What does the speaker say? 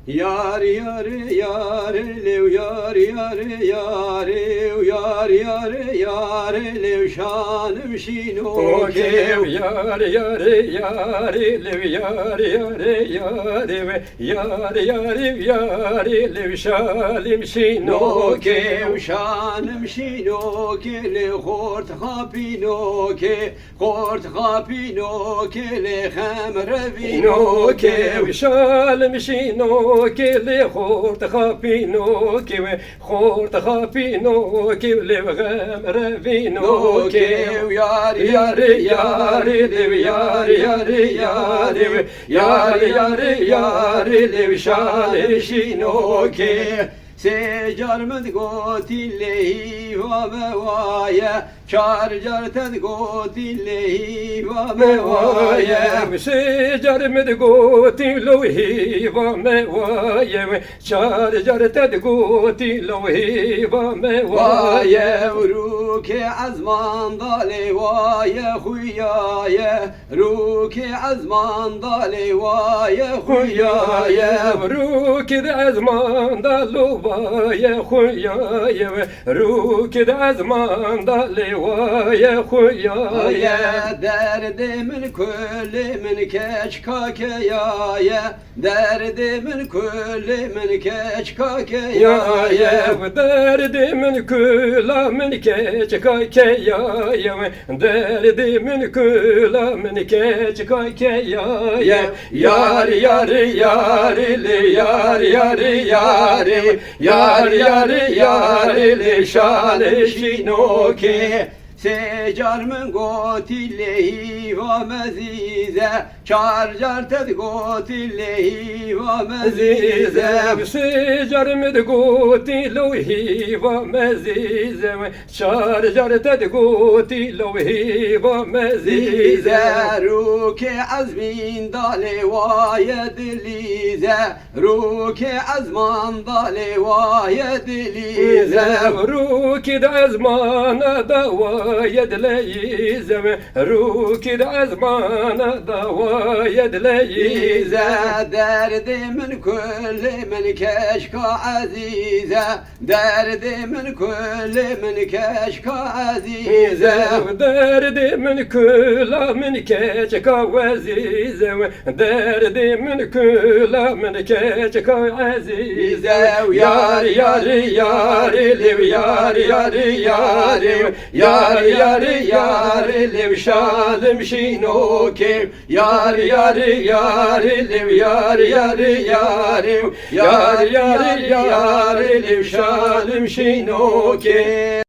Yar yar yar lev yar yar yar yar yar yar lev şanım şino kev yar yar yar lev yar yar yar yar yar yar lev şalim şino no kev kev şanım şino ke le hort hapino ke hort hapino ke le hamrevino no kev kev şalim şino kele khort khapino ke khort khapino ke lev gamre vino no ke kev yar yar yar lev yar yar yar yar yar yar lev şal şino ke Secar med gotilehi va mevaya Çar car ted gotilehi va mevaya secar med goti lohi va mevaya çar jar ted goti lohi va mevaya Ruke azman dale vaya huyaya Ruke azman dale vaya huyaya Rukid azman da luvaya khuyaya Rukid azman da levaya khuyaya Ya derdimin küllimin keç kakeyaya Derdimin küllimin keç kakeyaya derdimin külamin keç kakeyaya derdimin külamin keç kakeyaya yar yar yar le yar yar yar yar yar yar le şale şino ke Secar min gotilehi va mezize Çar car ted gotilehi va mezize secar med goti lohi va mezize çar jar ted goti lohi va mezize Ruke azmin dale vaye dilize Ruke azman dale vaye dilize Rukid azmana dava yedleyize Rukid azmana dava yedleyize Derdimin küllimin keşka azize Derdimin küllimin keşka azize derdimin külamin keçka azize derdimin külamin keçka azize yar yar yar lev yar yar yar yar yar yar lev şalim şino kev yar yar yar lev yar yar yar yar yar yar lev şalim şino kev